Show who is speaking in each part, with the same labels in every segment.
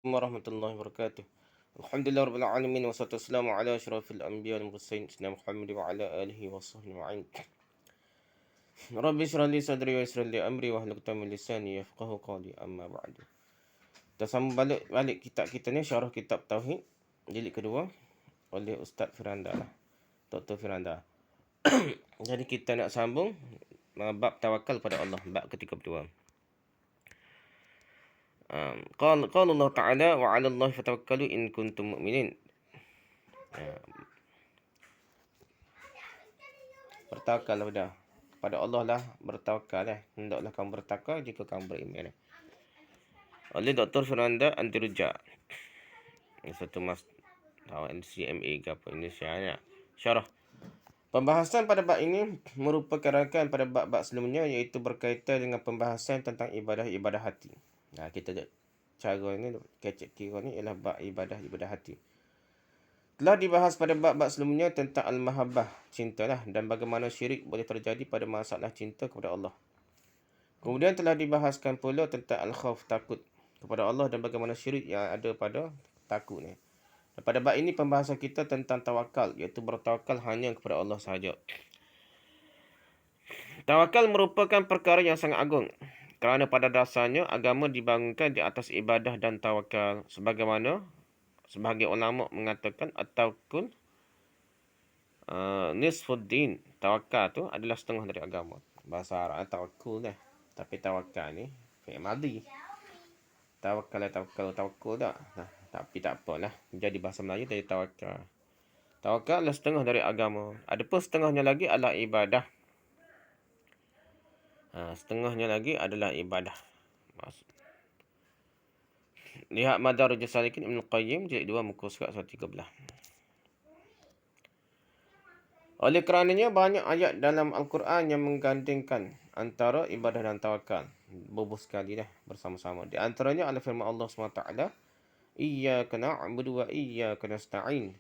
Speaker 1: Warahmatullahi wabarakatuh. Alhamdulillah rabbil alamin wassalatu wassalamu ala asyrafil anbiya wal mursalin sayyidina Muhammad wa ala alihi washabbihi wa'in. Rabbi shrah li sadri wa yassir li amri wahlul 'uqdatam min lisani yafqahu qawli amma ba'du. Kita sambung balik kitab kita ni, syarah kitab tauhid jilid kedua oleh Ustaz Firanda lah. Dr. Firanda. Jadi kita nak sambung bab tawakal pada Allah, bab ke-32. Qala Allah Ta'ala wa 'ala Allahi fatawakkalu in kuntum mu'minin. Bertawakal dah. Pada Allah lah bertawakal . Hendaklah kamu bertakwa jika kamu beriman. Oleh Dr. Firanda Antiruja. Satu mas NCMA ke apa Indonesia ni. Syarah. Pembahasan pada bab ini merupakan rangkaian pada bab-bab sebelumnya, iaitu berkaitan dengan pembahasan tentang ibadah hati. Kita cara ni kecek kira ni ialah bab ibadah hati. Telah dibahas pada bab-bab sebelumnya tentang al-mahabbah, cintalah, dan bagaimana syirik boleh terjadi pada masalah cinta kepada Allah. Kemudian telah dibahaskan pula tentang al-khauf, takut kepada Allah, dan bagaimana syirik yang ada pada takut ni. Dan pada bab ini pembahasan kita tentang tawakal, iaitu bertawakal hanya kepada Allah sahaja. Tawakal merupakan perkara yang sangat agung, kerana pada dasarnya agama dibangunkan di atas ibadah dan tawakal, sebagaimana sebahagian ulama mengatakan at-tawakkul nisfuddin. Tawakal tu adalah setengah dari agama. Bahasa Arab tawakkul dah. Tapi tawakal ni fi'il madhi. Tawakal tak. Tapi tak apalah. Jadi bahasa Melayu dari tawakal. Tawakal adalah setengah dari agama. Adapun setengahnya lagi adalah ibadah. Setengahnya lagi adalah ibadah. Lihat Madarijus Salikin Ibn Qayyim jilid 2 muka surat 113. Oleh kerananya banyak ayat dalam Al-Quran yang menggandingkan antara ibadah dan tawakal. Bobo sekali dah bersama-sama. Di antaranya adalah firman Allah SWT, Iyyaka na'budu wa iyyaka nasta'in.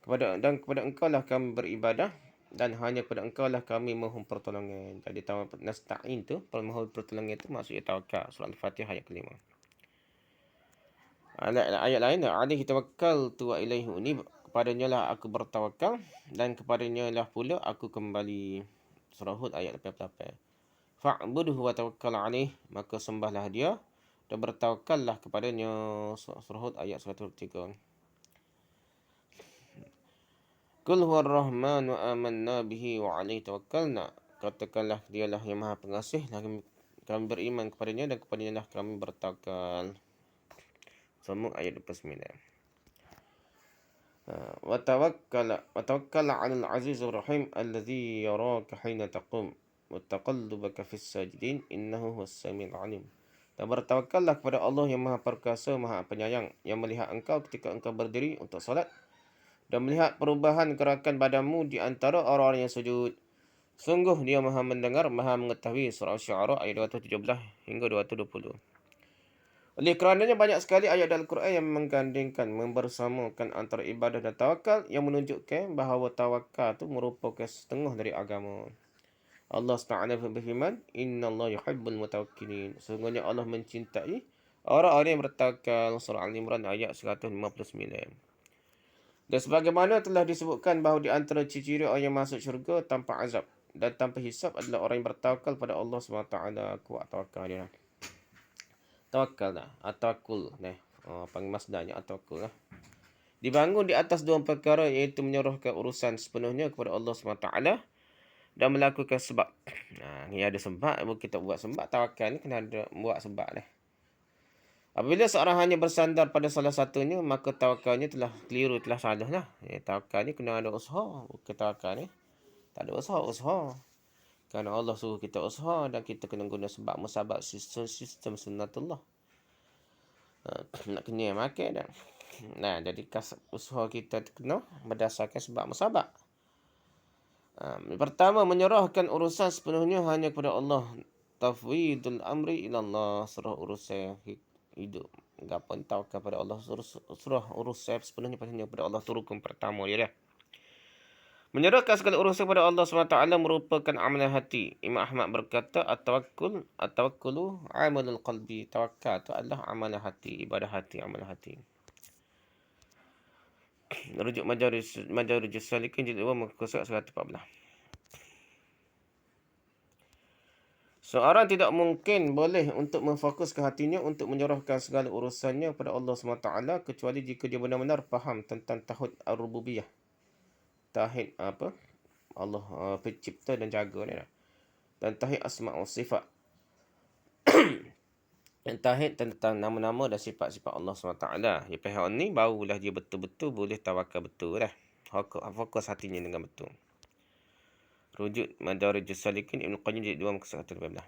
Speaker 1: Kepada engkau lah kami beribadah, dan hanya kepada engkau lah kami mohon pertolongan. Jadi nasta'in tu, mohon pertolongan itu maksudnya tawakal. Surah Al-Fatihah ayat kelima. Ayat lain, alaihi tawakkaltu wa ilaihi unib. Kepadanya lah aku bertawakal, dan kepadanya lah pula aku kembali. Surah Hud ayat 88. Fa'buduhu wa tawakkal alaih. Maka sembahlah dia dan bertawakallah kepadanya. Surah Hud ayat 103. Qul huwar rahman wa amanna bihi wa alaihi tawakkalna. Katakanlah dialah yang maha pengasih, dan kami beriman kepadanya, dan kepadanya lah kami bertawakal. Semua ayat 29. Wa tawakkal 'alal azizir rahim alladhi yaraka hina taqum wa taqallubaka fis sajidin innahu huwas samiul alim. Dan bertawakallah kepada Allah yang maha perkasa, maha penyayang, yang melihat engkau ketika engkau berdiri untuk solat, dan melihat perubahan gerakan badanmu di antara orang-orang yang sujud. Sungguh dia maha mendengar, maha mengetahui. Surah Asy-Syu'ara ayat 217 hingga 220. Oleh kerananya banyak sekali ayat dalam Al-Quran yang menggandingkan, membersamakan antara ibadah dan tawakal, yang menunjukkan bahawa tawakal itu merupakan setengah dari agama. Allah SWT berfirman, Inna Allah yuhibbul mutawakkilin. Sesungguhnya Allah mencintai orang-orang yang bertawakal. Surah Al-Imran ayat 159. Dan sebagaimana telah disebutkan bahawa di antara ciri-ciri orang yang masuk syurga tanpa azab dan tanpa hisab adalah orang yang bertawakal pada Allah SWT. Kuat tawakal dia. Tawakal lah. Atawakul. Panggil masdarnya atawakul lah. Dibangun di atas dua perkara, iaitu menyerahkan urusan sepenuhnya kepada Allah SWT dan melakukan sebab. Ni ada sebab. Kita buat sebab. Tawakal ni kena ada buat sebab lah. Apabila seorang hanya bersandar pada salah satunya, maka tawakalnya telah keliru, telah salah lah. Tawakal ni kena ada usaha. Bukan tawakal ni tak ada usaha. Kerana Allah suruh kita usaha, dan kita kena guna sebab musabab sistem sunnatullah. Nak kena makan dah. Jadi usaha kita kena berdasarkan sebab musabab. Pertama, menyerahkan urusan sepenuhnya hanya kepada Allah. Tafwidul amri ilallah. Surah urusan hidup. Gapan tawakal pada Allah. Surah urusan sepenuhnya hanya kepada Allah. Tu rukun pertama dia dah. Menyerahkan segala urusan kepada Allah SWT merupakan amalan hati. Imam Ahmad berkata, at-tawakkulu amalul qalbi. Tawakal itu adalah amalan hati, ibadah hati, amalan hati. Rujuk Madarijus Salikin jilid 2 muka surat 114. Seorang tidak mungkin boleh untuk memfokuskan hatinya untuk menyerahkan segala urusannya kepada Allah SWT kecuali jika dia benar-benar faham tentang tauhid ar-rububiyah. Tauhid apa? Allah pencipta dan jaga ni lah. Dan tauhid asma' wa sifat. Dan tauhid tentang nama-nama dan sifat-sifat Allah SWT. Ya, pihak ni barulah dia betul-betul boleh tawakal betul lah. Fokus hatinya dengan betul. Rujuk Madarijus Salikin Ibn Qayyim jilid 2 muka surat 115.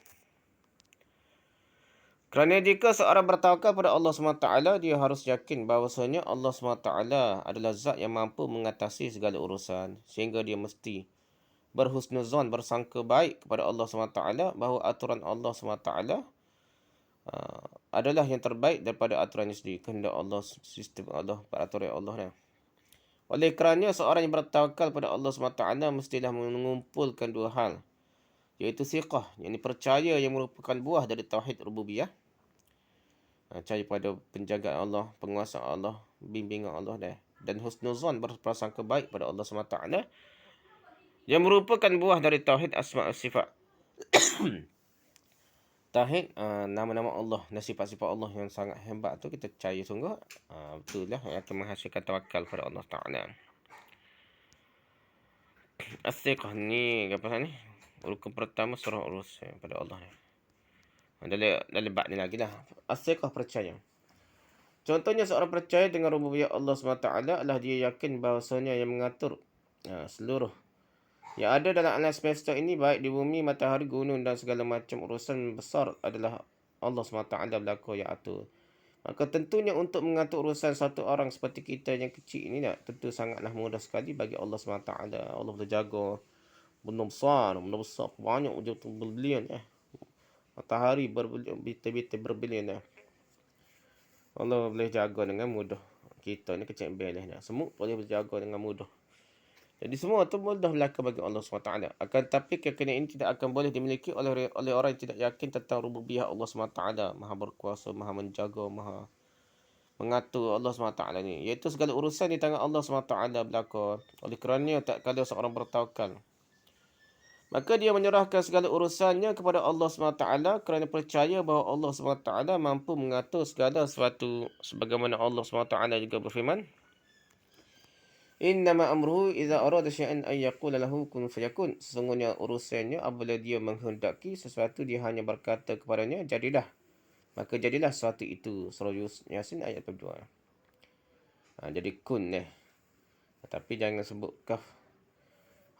Speaker 1: Kerana jika seorang bertawakal pada Allah SWT, dia harus yakin bahawasanya Allah SWT adalah zat yang mampu mengatasi segala urusan. Sehingga dia mesti berhusnuzan, bersangka baik kepada Allah SWT bahawa aturan Allah SWT adalah yang terbaik daripada aturannya sendiri. Kehendak Allah, sistem Allah, peraturan Allah. Oleh kerana seorang yang bertawakal pada Allah SWT mestilah mengumpulkan dua hal, iaitu siqah, yang percaya yang merupakan buah dari tauhid rububiyah, percaya pada penjagaan Allah, penguasaan Allah, bimbingan Allah, dan husnuzan, berprasangka baik pada Allah SWT, yang merupakan buah dari tauhid asma' wa sifat. Tauhid nama-nama Allah dan sifat-sifat Allah yang sangat hebat tu kita percaya sungguh, betul lah yang akan menghasilkan tawakal kepada Allah Ta'ala. As-siqah ni apa ni? Rukun pertama surah urus pada Allah ni. Dalam bab ni lagi lah. As-siqah percaya. Contohnya seorang percaya dengan rububiyah Allah SWT adalah dia yakin bahawasanya yang mengatur seluruh yang ada dalam alam semesta ini, baik di bumi, matahari, gunung dan segala macam urusan besar adalah Allah SWT berlaku yang atur. Maka tentunya untuk mengatur urusan satu orang seperti kita yang kecil ini tentu sangatlah mudah sekali bagi Allah SWT. Allah boleh jaga benda besar, banyak berbilion matahari bintang-bintang berbilion Allah boleh jaga dengan mudah. Kita ni kecil belah semut boleh berjaga dengan mudah. Jadi semua tu mudah berlaku bagi Allah SWT. Akan tetapi keyakinan ini tidak akan boleh dimiliki oleh orang yang tidak yakin tentang rububiyah Allah SWT. Maha berkuasa, maha menjaga, maha mengatur Allah SWT ni. Iaitu segala urusan di tangan Allah SWT berlaku. Oleh kerana tak kala seorang bertawakal, maka dia menyerahkan segala urusannya kepada Allah SWT kerana percaya bahawa Allah SWT mampu mengatur segala sesuatu. Sebagaimana Allah SWT juga berfirman, Innama amruhu idza arada syai'an an yaqula lahu kun fayakun. Sesungguhnya urusannya apabila dia menghendaki sesuatu, dia hanya berkata kepadanya, jadilah. Maka jadilah sesuatu itu. Surah Yasin ayat 22. Jadi kun tapi jangan sebut kaf.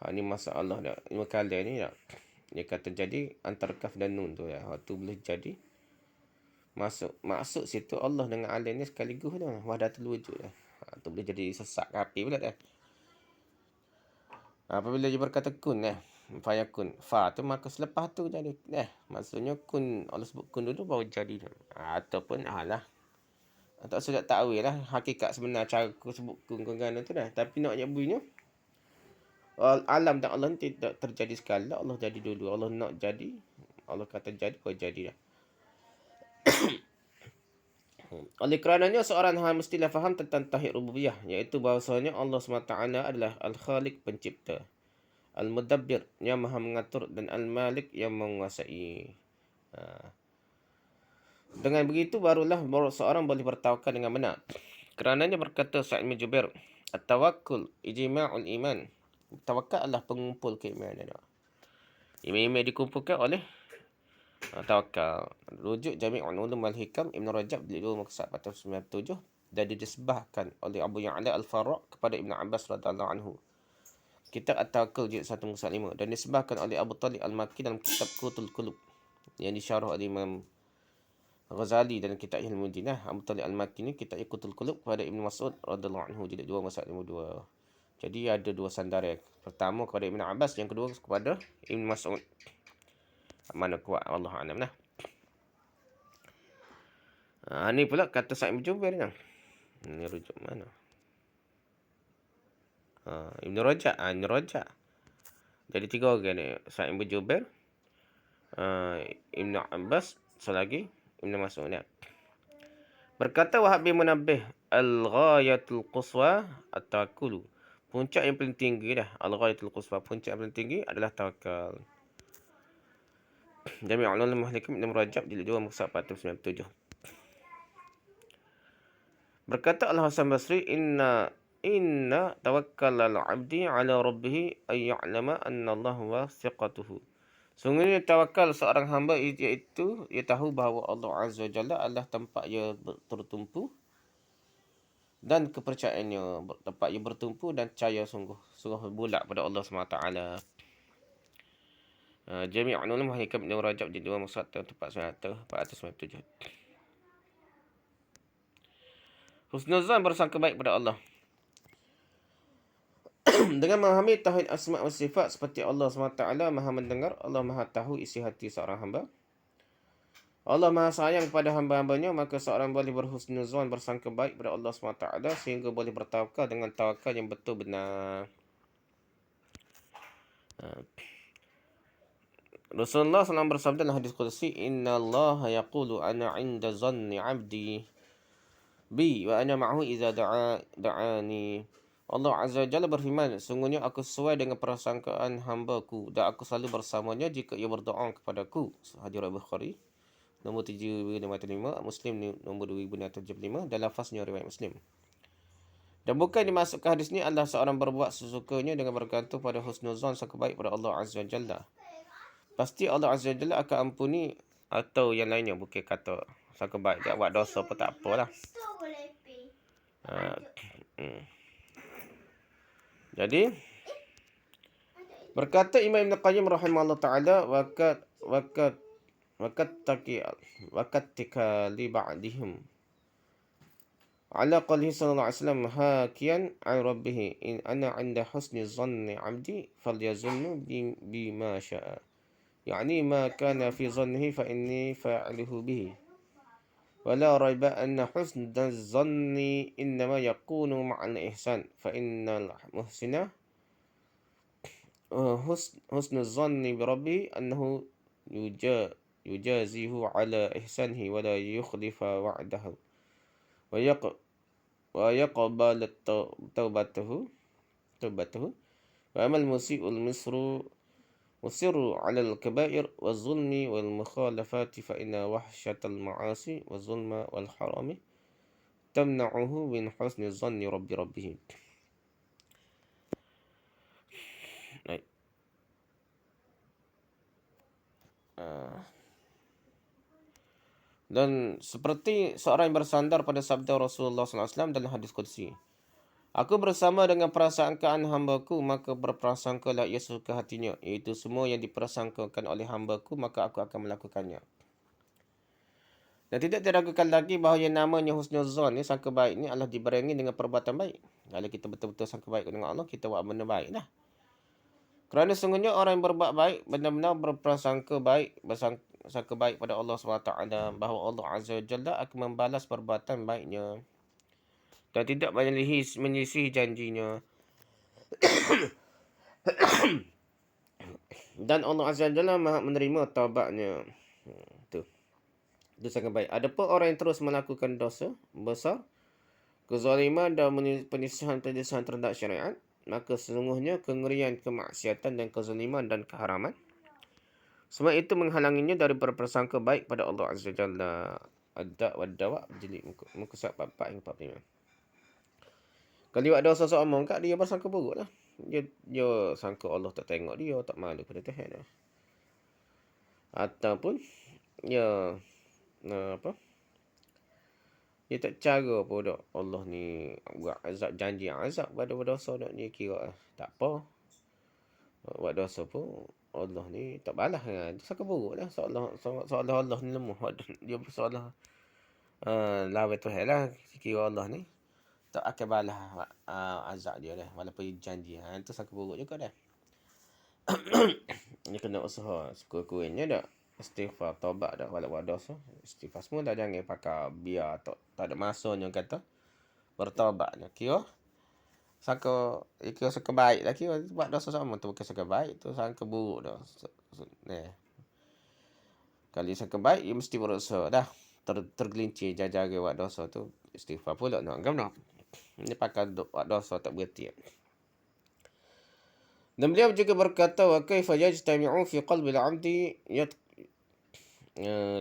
Speaker 1: Ni masalah dah. Lima kali ni dah. Dia kata jadi antara kaf dan nun tu tu boleh jadi. Masuk situ Allah dengan alim ni sekaligus dah. Wahdatul wujud tu boleh jadi sesak kapi pula dah. Apabila dia berkata kun fayakun, fa tu maka selepas tu jadi maksudnya kun, Allah sebut kun dulu baru jadi ataupun lah tak sudah tahu lah hakikat sebenar cara aku sebut kun kan tu tapi nak bunyinya alam dan Allah tidak terjadi sekali, Allah jadi dulu, Allah nak jadi, Allah kata jadi baru jadi dah. Oleh kerananya seorang mestilah faham tentang tauhid rububiyah, iaitu bahawasanya Allah SWT adalah Al-Khaliq pencipta, Al-Mudabbir yang maha mengatur, dan Al-Malik yang menguasai. Dengan begitu barulah seorang boleh bertawakal dengan benar. Kerananya berkata Sa'id bin Jubair, at-tawakkul ijma'ul iman. Tawakal adalah pengumpul keimanan. Iman-iman dikumpulkan oleh tawakal. Rujuk Jami'ul Ulum wal Hikam Ibn Rajab jilid 2 muka surat 497 dan disebahkan oleh Abu Ya'la Al-Farra kepada Ibn Abbas radhiyallahu anhu. Kitab At-Tawakkul jilid 1 muka surat 5 dan disebahkan oleh Abu Talib Al-Makki dalam kitab Qutul Qulub yang disyarah oleh Imam Ghazali dalam kitab Ilmu Din. Abu Talib Al-Makki ni kitab Qutul Qulub kepada Ibn Mas'ud radhiyallahu anhu jilid 2 muka surat 52. Jadi ada dua sandaran. Pertama kepada Ibn Abbas, yang kedua kepada Ibn Mas'ud. Mana kuat Allah alam lah. Ni pula kata Sa'id bin Jubair ni. Ni rujuk mana? Ibn Rajab. Ibn Rajab. Jadi 3 orang ni. Sa'id bin Jubair, Ibn Abbas, selagi Ibn Mas'ud. Berkata Wahab bin Munabbih, al-ghayatul quswa at-tawakkul. Puncak yang paling tinggi dah. Al-ghayatul quswa, puncak yang paling tinggi adalah tawakal. Jami' Ulumul Hikam Ibn Rajab jilid 2 muka 497. Berkata Al-Hasan Basri, inna tawakkal al-'abdi 'ala rabbih ay ya'lama anna Allah wa thiqatuhu. Sungguhnya tawakal seorang hamba iaitu ia tahu bahawa Allah Azza wa Jalla adalah tempat ia tertumpu dan kepercayaannya, tempat ia bertumpu dan percaya sungguh bulat pada Allah SWT. Jami' Ulumul Hikam Ibn Rajab jilid 2 muka 497. Husnuzan bersangka baik pada Allah. Dengan memahami tauhid asma' wa sifat seperti Allah SWT Maha mendengar, Allah Maha tahu isi hati seorang hamba. Allah Maha sayang kepada hamba-hambanya, maka seorang boleh berhusnuzan bersangka baik pada Allah SWT sehingga boleh bertawakal dengan tawakal yang betul benar. Rasulullah SAW bersabda dalam hadis qudsi, Inna Allah yaqulu ana 'inda zanni 'abdi bi wa ana ma'hu idza da'ani. Allah Azza wa Jalla berfirman, sungguhnya aku sesuai dengan persangkaan hamba-Ku dan aku selalu bersamanya jika ia berdoa kepadaku. Hadis Bukhari nombor 7,5, Muslim nombor 2,75 dan lafaznya riwayat Muslim. Dan bukan dimasukkan hadis ni adalah seorang berbuat sesukanya dengan bergantung pada husnuzan sangka baik pada Allah Azza wa Jalla. Pasti Allah Azza wa Jalla akan ampuni, atau yang lainnya bukan kata sangka baik dia buat dosa pun tak apalah. Jadi berkata Imam Ibn Qayyim rahimahullah taala, wakat tika li ba'dihim ala qalihi sallallahu alaihi wasallam hakian an rabbih in ana 'inda husni dhanni 'abdi falyazunnu bima syaa, yani ma kana fi dhannihi fa inni fa'iluhu bihi. ولا ريب أن حسن الظن إنما يكون مع الإحسان فإن المحسن حسن الظن بربه أنه يجازيه على إحسانه ولا يخلف وعده ويقبل توبته. وأما المسيء مصر على الكبائر والظلم والمخالفات فإن وحشة المعاصي والظلم والحرام تمنعه من حسن الظن ربه. Dan seperti seorang yang bersandar pada sabda Rasulullah SAW dalam hadis qudsi, aku bersama dengan prasangkaan hamba-Ku, maka berprasangkalah ia suka hatinya, iaitu semua yang diprasangkakan oleh hamba-Ku, maka aku akan melakukannya. Dan tidak diragukan lagi bahawa yang namanya husnuzan ni, sangka baik ni adalah dibarengi dengan perbuatan baik. Kalau kita betul-betul sangka baik dengan Allah, kita buat benda baik dah. Kerana sungguhnya orang yang berbuat baik benar-benar berprasangka baik, bersangka baik pada Allah SWT bahawa Allah Azza wa Jalla akan membalas perbuatan baiknya dan tidak menyelisihi janjinya. Dan Allah Azza wa Jalla Maha menerima taubatnya. Itu sangat baik. Adapun orang yang terus melakukan dosa besar, kezaliman dan penisihan-penisihan terhadap syariat, maka sesungguhnya kengerian, kemaksiatan dan kezaliman dan keharaman, semua itu menghalanginya dari berprasangka baik pada Allah Azza wa Jalla. Ad-Da' wad-Dawa' jilid muka 44 hingga 45. Kalau buat dosa seorang kat dia bersangka buruk lah. Dia sangka Allah tak tengok dia, tak malu pada Tuhan lah. Ataupun dia dia tak cara pun dak Allah ni buat azab, janji azab pada berdosa dak ni, kira tak apa. Buat dosa pun Allah ni tak balas kan. Dia sangka buruk lah, seolah Allah ni lemah. Dia seolah lawan Tuhan lah, kira Allah ni tak akan balas azab dia dah walaupun janji. Itu sangka buruk juga dah. Dia kena usaha sekurang-kurangnya dak istighfar, taubat dah walaupun buat dosa. Istighfar semua dah, jangan pakai biar tak ada masanya kata bertaubat. Kira Sangka ikut sangka baik lagi buat dosa sama tu bukan sangka baik tu sangka buruk dah. Nah, kali sangka baik ia mesti berusaha dah. Tergelincir jaga buat dosa tu istighfar pula nak ngam nak. Ini pakai buat dosa tak berhenti. Dan beliau juga berkata wa kaifa yajtami'u fi qalbi al-'abdi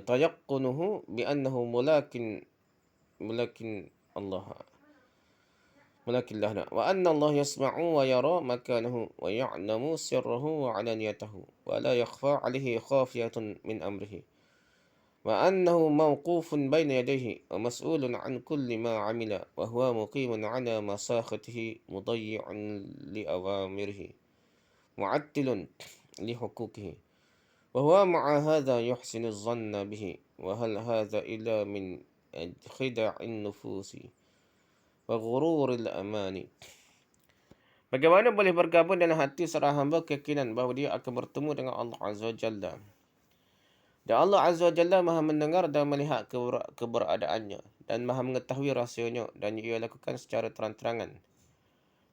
Speaker 1: tayaqqunuhu bi annahu mulakin Allah. ولكن له وأن الله يسمع ويرى مكانه ويعلم سره وعلانيته ولا يخفى عليه خافية من أمره وأنه موقوف بين يديه ومسؤول عن كل ما عمل وهو مقيم على مساخته مضيع لأوامره معتل لحقوقه وهو مع هذا يحسن الظن به وهل هذا إلا من خدع النفوس وغرور الأماني. Bagaimana boleh bergabung dalam hati seorang hamba keyakinan bahawa dia akan bertemu dengan Allah Azza wa Jalla. Dan Allah Azza wa Jalla maha mendengar dan melihat keberadaannya dan maha mengetahui rahsianya dan ia lakukan secara terang-terangan.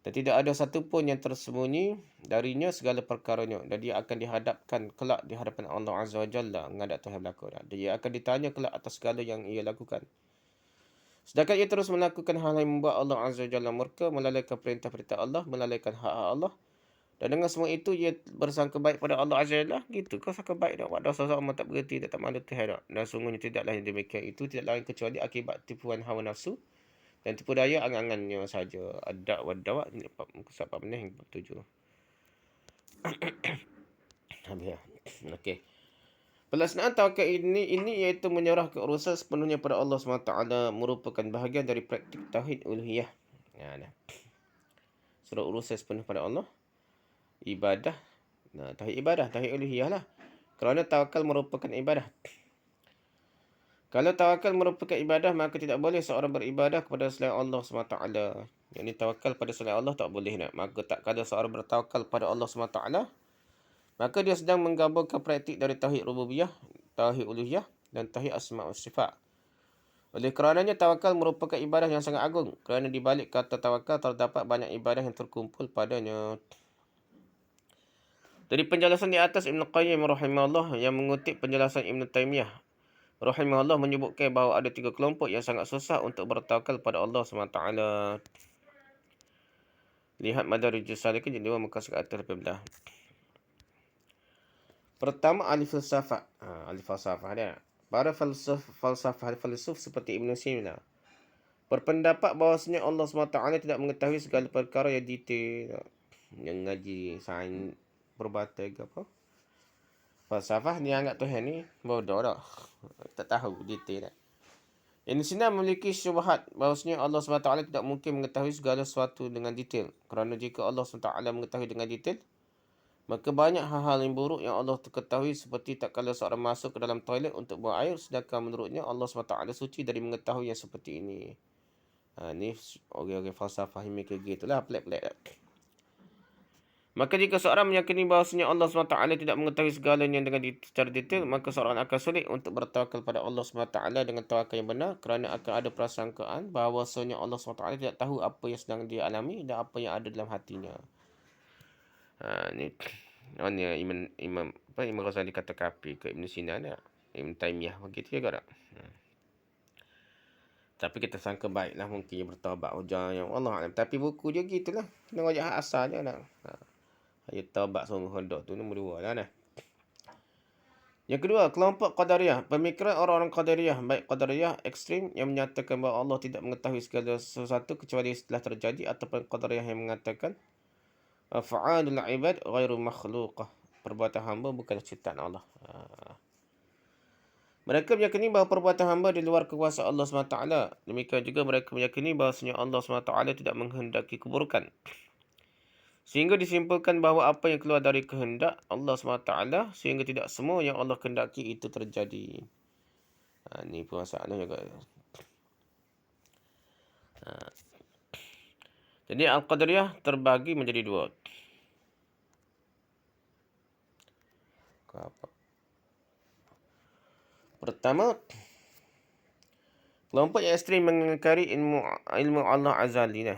Speaker 1: Dan tidak ada satu pun yang tersembunyi darinya segala perkaranya. Dan dia akan dihadapkan kelak di hadapan Allah Azza wa Jalla menghadap Tuhan belaka. Dan dia akan ditanya kelak atas segala yang ia lakukan. Sedangkan ia terus melakukan hal yang membuat Allah Azza wa Jalla murka, melalaikan perintah-perintah Allah, melalaikan hak-hak Allah. Dan dengan semua itu, ia bersangka baik pada Allah Azza wa Jalla. Gitu, kau sangka baik tak? Buat dosa sama tak berhenti, tak malu Tuhan tak? Dan sungguhnya tidaklah yang demikian itu, tidak lain kecuali akibat tipuan hawa nafsu dan tipu daya angan-angannya saja. Adak wadawak, muka surat 4 hingga 7. Habis ya. Okey. Pelaksanaan tawakal ini iaitu menyerah ke urusan sepenuhnya pada Allah SWT merupakan bahagian dari praktik tauhid uluhiyah. Suruh urusan sepenuh pada Allah. Ibadah. Tauhid ibadah, tauhid uluhiyah lah. Kerana tawakal merupakan ibadah. Kalau tawakal merupakan ibadah, maka tidak boleh seorang beribadah kepada selain Allah SWT. Yang ini tawakal pada selain Allah tak boleh nak. Maka tak kada seorang bertawakal pada Allah SWT, maka dia sedang menggabungkan praktik dari tauhid rububiyah, tauhid uluhiyah dan tauhid asma' wa sifat. Oleh kerananya tawakal merupakan ibadah yang sangat agung. Kerana di balik kata tawakal terdapat banyak ibadah yang terkumpul padanya. Dari penjelasan di atas, Ibn Qayyim rahimahullah yang mengutip penjelasan Ibn Taymiyah rahimahullah menyebutkan bahawa ada 3 kelompok yang sangat susah untuk bertawakal pada Allah SWT. Lihat Madarijus Salikin jilid 2 muka surat 18. Pertama, ahli filsafat. Ahli falsafah dia. Para filsuf seperti Ibn Sina berpendapat bahawasanya Allah SWT tidak mengetahui segala perkara yang detail. Yang ngaji sains perbatai ke apa. Falsafah dia anggap Tuhan ni bodoh dah. Tak tahu detail dah. Ibn Sina memiliki syubhat bahawasanya Allah SWT tidak mungkin mengetahui segala sesuatu dengan detail. Kerana jika Allah SWT mengetahui dengan detail, maka banyak hal-hal yang buruk yang Allah ketahui, seperti tak kala seorang masuk ke dalam toilet untuk buang air, sedangkan menurutnya Allah SWT suci dari mengetahui yang seperti ini. Ni orang-orang falsafah yang mereka gitulah, pelik-pelik. Maka jika seorang meyakini bahawasanya Allah SWT tidak mengetahui segalanya dengan secara detail, maka seorang akan sulit untuk bertawakal pada Allah SWT dengan tawakal yang benar, kerana akan ada prasangkaan bahawasanya Allah SWT tidak tahu apa yang sedang dia alami dan apa yang ada dalam hatinya. Ni Imam Ghazali kata kapi ke Ibn Sina ni. Ibn Taymiyah begitu juga tak? Tapi kita sangka baiklah mungkin dia bertaubat hujah yang Allah alam. Tapi buku dia gitulah. Kena wajah asalnya nak. Ayat taubat sungguh hendak tu nombor 2 lah nah. Yang kedua, kelompok Qadariyah. Pemikiran orang-orang Qadariyah, baik Qadariyah ekstrim yang menyatakan bahawa Allah tidak mengetahui segala sesuatu kecuali setelah terjadi, ataupun Qadariyah yang mengatakan af'alul ibad ghairu makhluqah. Perbuatan hamba bukan ciptaan Allah. Mereka meyakini bahawa perbuatan hamba di luar kuasa Allah SWT. Demikian juga mereka meyakini bahawasanya Allah SWT tidak menghendaki keburukan. Sehingga disimpulkan bahawa apa yang keluar dari kehendak Allah SWT, sehingga tidak semua yang Allah kehendaki itu terjadi. Ini pun masalah juga. Jadi Al-Qadariyah terbagi menjadi 2. Pertama, kelompok yang ekstrim mengingkari ilmu Allah azali.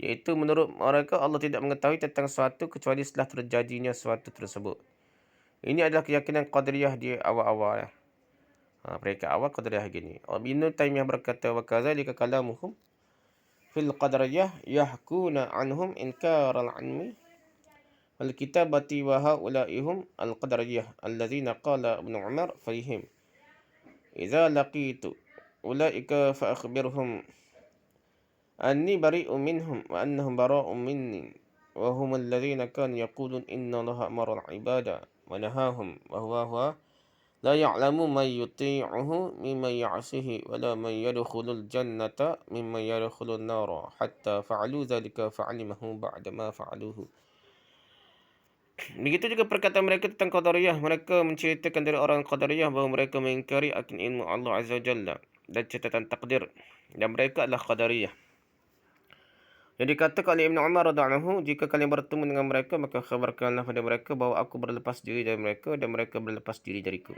Speaker 1: Iaitu menurut mereka Allah tidak mengetahui tentang sesuatu kecuali setelah terjadinya sesuatu tersebut. Ini adalah keyakinan Qadariyah di awal-awal. Mereka awal Qadariyah gini. Ibn Taymiyah berkata, wa kadzalika kalamuhum fil Qadariyah yahkuna anhum inkar al-'ilmi wal kitabati wa haula'ihum al-Qadariyah alladzina qala Ibn Umar fihim idza laqitu ulaika fa akhbirhum anni bari'un minhum wa annahum bara'un minni wa hum alladhina kanu yaqulun inna Allaha amara al-'ibada wa nahahum wa huwa la ya'lamu man yuti'uhu mimman ya'sihi wa la man yadkhulul jannata mimman yadkhulun nara hatta fa'alu dhalika fa'alimahu ba'da ma fa'aluhu. Begitu juga perkataan mereka tentang Qadariyah. Mereka menceritakan dari orang Qadariyah bahawa mereka mengingkari akan ilmu Allah Azza wa Jalla dan catatan takdir, dan mereka adalah Qadariyah. Jadi dikatakan oleh Ibn Umar radhiyallahu anhu, jika kalian bertemu dengan mereka, maka khabarkanlah pada mereka bahawa aku berlepas diri dari mereka dan mereka berlepas diri dariku.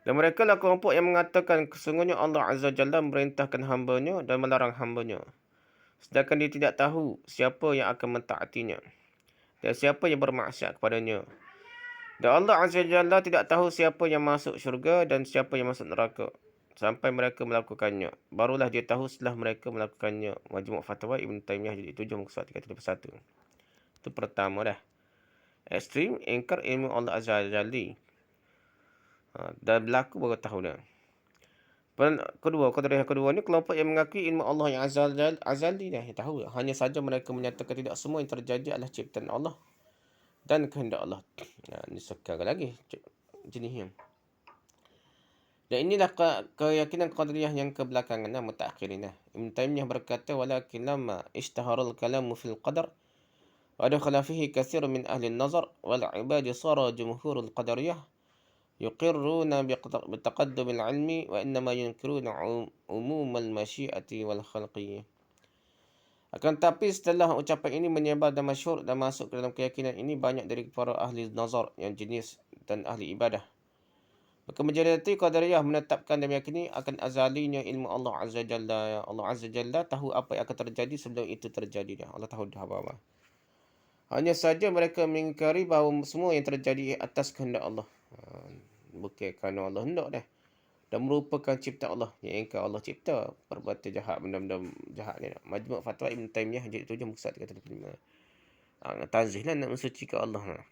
Speaker 1: Dan mereka lah kelompok yang mengatakan sesungguhnya Allah Azza wa Jalla memerintahkan hambanya dan melarang hambanya, sedangkan dia tidak tahu siapa yang akan mentaatinya dan siapa yang bermaksiat kepadanya. Dan Allah Azza wa Jalla tidak tahu siapa yang masuk syurga dan siapa yang masuk neraka sampai mereka melakukannya. Barulah dia tahu setelah mereka melakukannya. Majmu' Fatwa Ibn Taymiyah jilid 7 muka surat 331. Itu pertama dah. Ekstrim ingkar ilmu Allah Azza wa Jalla. Dan berlaku baru tahu dah. Kedua, Qadariyah kedua ni kelompok yang mengakui ilmu Allah yang azali dah. Tahu dah. Hanya saja mereka menyatakan tidak semua yang terjadi adalah ciptaan Allah dan kehendak Allah. Ini sekarang lagi jenis yang. Dan inilah keyakinan Qadariyah yang kebelakangan, mutaakhirin. Ibn Taymiyah berkata, walakin lama ishtaharal kalamu fil qadar wa dakhala fihi katsirun min ahli an-nazar wal ibadi sara jumhurul qadariyah yuqirruna bitaqaddum al-'ilmi wa innama yunkiruna umum al-masyiati wal khalqiyah. Akan tapi setelah ucapan ini menyebar dan masyhur dan masuk ke dalam keyakinan ini, banyak dari para ahli nazar yang jenis dan ahli ibadah, maka majoriti Qadariyah menetapkan dan meyakini akan azalinya ilmu Allah Azza Jalla. Allah Azza Jalla tahu apa yang akan terjadi sebelum itu terjadi dah. Allah tahu dah apa-apa. Hanya saja mereka mengingkari bahawa semua yang terjadi atas kehendak Allah. Bukan kerana Allah hendak dah. Dan merupakan cipta Allah. Yang ingkar Allah cipta perbuatan jahat, benda-benda jahat ni. Majmu' Fatwa Ibn Taymiyah jilid 7 muka surat 335. Tanzih lah nak mensucikan Allah.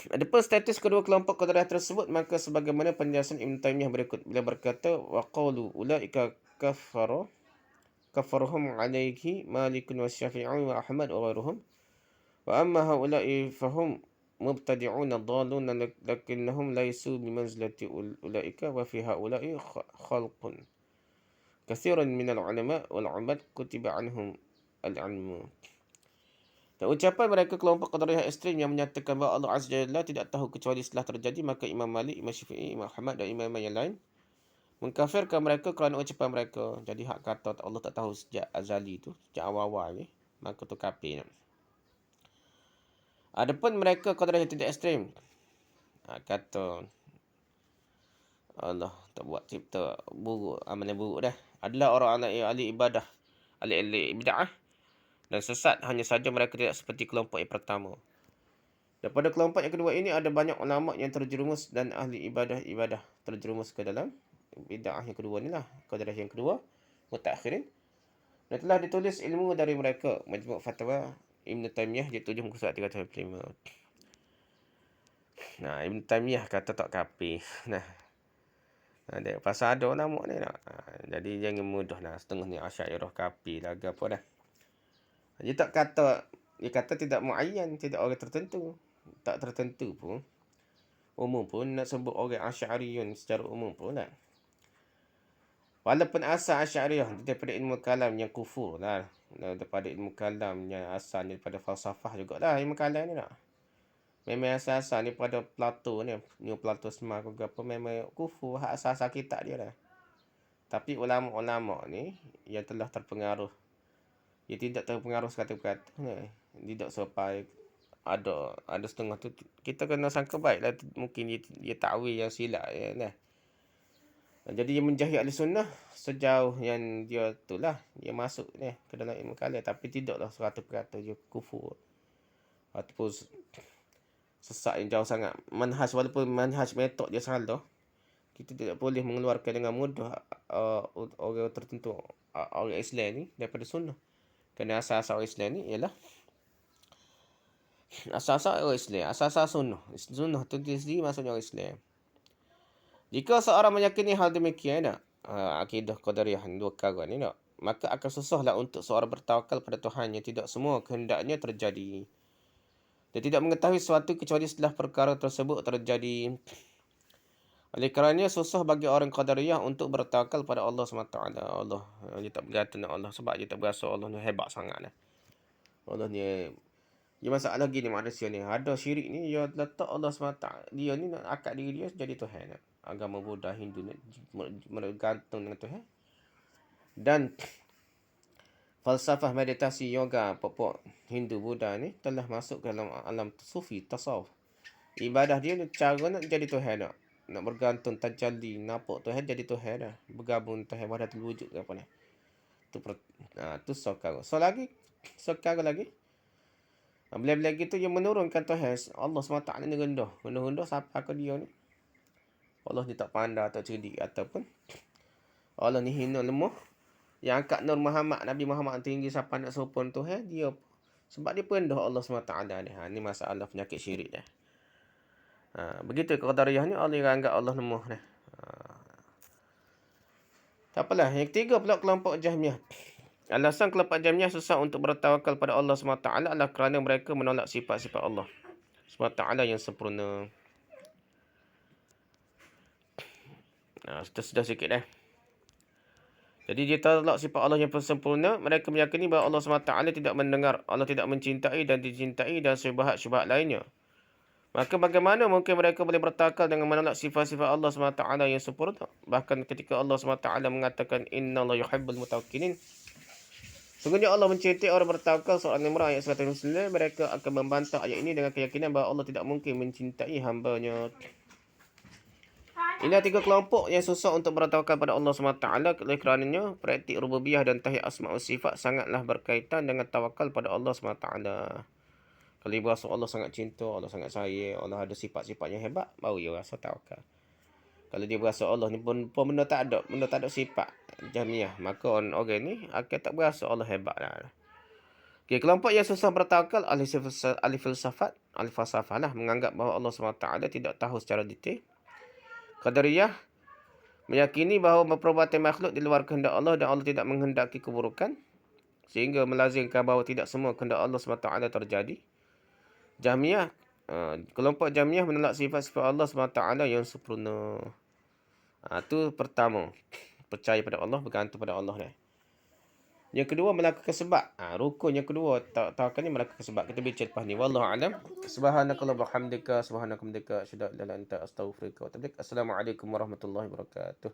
Speaker 1: Adapun status kedua kelompok Qadariyah tersebut, maka sebagaimana penjelasan Ibn Taymiyah berikut. Beliau berkata, wa qalu ulaika kafarhum alaihi Malikun wa Syafi'i wa Ahmad wa ghairuhum. Wa amma haula'i fahum mubtadi'una dhaluna lakinnahum laysu bimanzilati ulaika wa fi haula'i khalqun katsiran minal ulama wal 'ubad kutiba anhum al-'ilmu. Dan ucapan mereka kelompok Qadariyah ekstrim yang menyatakan bahawa Allah Azza wa Jalla tidak tahu kecuali setelah terjadi, maka Imam Malik, Imam Syafi'i, Imam Ahmad dan imam yang lain mengkafirkan mereka kerana ucapan mereka. Jadi hak kata Allah tak tahu sejak azali tu, sejak awal-awal ni, maka tu kafir. Adapun mereka Qadariyah tidak ekstrim, kata Allah tak buat cipta buruk, amalan buruk dah, adalah orang-orang ahli ibadah, ahli bid'ah dan sesat. Hanya saja mereka tidak seperti kelompok yang pertama. Dan pada kelompok yang kedua ini ada banyak ulama yang terjerumus dan ahli ibadah terjerumus ke dalam bid'ah yang kedua ni lah, Qadariyah yang kedua, mutaakhirin. Dan telah ditulis ilmu dari mereka. Majmu' Fatwa Ibn Taymiyah jilid 7 muka surat 335. Ibn Taymiyah kata tak kafir. Dia pasal ada ulama ni nak. Jadi jangan mudah setengah ni Asy'ariyah kafir lah apa dah. Dia tak kata, dia kata tidak muayyan, tidak orang tertentu. Tak tertentu pun. Umum pun nak sebut orang Asy'ariyun secara umum pun lah. Walaupun asal Asy'ariyah daripada ilmu kalam yang kufur lah. Daripada ilmu kalam yang asalnya daripada falsafah jugalah ilmu kalam ni nak. Memang asal-asal ni pada Plato ni, Plato Smart ke apa, memang kufur, hak asal-asal kitab dia lah. Tapi ulama-ulama ni yang telah terpengaruh, dia tidak terpengaruh sekata-kata ni. Tidak sampai ada setengah tu kita kena sangka baik lah, mungkin dia takwil yang silap ya, nah. Jadi dia menjahit ahli sunnah sejauh yang dia itulah, dia masuk ke dalam ilmu kalam, tapi tidaklah 100% dia kufur ataupun sesat yang jauh sangat. Manhaj, walaupun manhaj metod dia salah, kita tidak boleh mengeluarkan dengan mudah orang tertentu, orang Islam ni daripada sunnah. Kerana asas-asas orang Islam ni ialah asas-asas orang Islam, asas-asas sunnah. Sunnah tu sendiri maksudnya orang Islam. Jika seorang meyakini hal demikian, akidah Qadariyah dua perkara ni, maka akan susahlah untuk seorang bertawakal pada Tuhan yang tidak semua kehendaknya terjadi. Dia tidak mengetahui sesuatu kecuali setelah perkara tersebut terjadi. Oleh kerana susah bagi orang Qadariyah untuk bertawakal pada Allah SWT. Allah, dia tak bergantung dengan Allah sebab dia tak berasa Allah ni hebat sangat lah. Allah ni, dia masalah gini manusia ni. Ada syirik ni, dia letak Allah SWT. Dia ni nak akad diri dia jadi Tuhan. Agama Buddha, Hindu ni bergantung dengan Tuhan. Dan falsafah meditasi yoga pokok Hindu Buddha ni telah masuk ke dalam alam sufi, tasawuf. Ibadah dia ni cara nak jadi Tuhan nak. Nak bergantung tajalli, nampak Tuhan jadi Tuhan dah. Bergabung Tuhan wahdatul wujud ke apa ni. Tu sekarang. Sekarang lagi. Bila-bila gitu dia menurunkan Tuhan. Allah SWT ni rendah. Rendah siapa ke dia ni? Allah ni tak pandai, tak cerdik ataupun Allah ni hina lemah. Yang angkat Nur Muhammad, Nabi Muhammad tinggi siapa nak sopan Tuhan, dia sebab dia rendah Allah SWT ni. Ni masalah penyakit syirik dah. Begitu Qadariyah ni, Allah yang anggap Allah lemah dah. Tak apalah. Yang ketiga pula kelompok Jahmiyah. Alasan kelompok Jahmiyah susah untuk bertawakal pada Allah SWT adalah kerana mereka menolak sifat-sifat Allah SWT yang sempurna. Sudah sikit dah. Jadi dia tolak sifat Allah yang sempurna. Mereka meyakini bahawa Allah SWT tidak mendengar, Allah tidak mencintai dan dicintai dan syubhat-syubhat lainnya. Maka bagaimana mungkin mereka boleh bertawakal dengan menolak sifat-sifat Allah SWT yang sempurna? Bahkan ketika Allah SWT mengatakan Inna Allah yuhibbul mutawakkilin, sungguhnya Allah mencintai orang bertawakal, surah Al-Imran ayat 109, mereka akan membantah ayat ini dengan keyakinan bahawa Allah tidak mungkin mencintai hamba-Nya. Inilah tiga kelompok yang susah untuk bertawakal pada Allah SWT. Oleh kerananya, praktik rububiyah dan tauhid asma' wa sifat sangatlah berkaitan dengan tawakal pada Allah SWT. Kalau dia berasa Allah sangat cinta, Allah sangat sayang, Allah ada sifat-sifat yang hebat, baru dia rasa tawakal. Kalau dia berasa Allah ni pun benda tak ada sifat Jahmiyah, maka orang ni akan tak berasa Allah hebat lah. Okay, kelompok yang susah bertawakal ahli filsafat, ahli falsafah lah, menganggap bahawa Allah SWT tidak tahu secara detail. Qadariyah meyakini bahawa perbuatan makhluk di luar kehendak Allah dan Allah tidak menghendaki keburukan, sehingga melazimkan bahawa tidak semua kehendak Allah SWT terjadi. Jahmiyah, kelompok Jahmiyah menolak sifat-sifat Allah SWT yang sempurna. Itu pertama, percaya pada Allah, bergantung pada Allah dah. Yang kedua, melakukan sebab. Rukun yang kedua, tawakalnya melakukan sebab. Kita bincang lepas ni. Wallahu a'lam. Subhanakallah wa hamdika, subhanakumdika, asyhadu an la ilaha illa anta, astaghfiruka wa atubu ilaik. Assalamualaikum warahmatullahi wabarakatuh.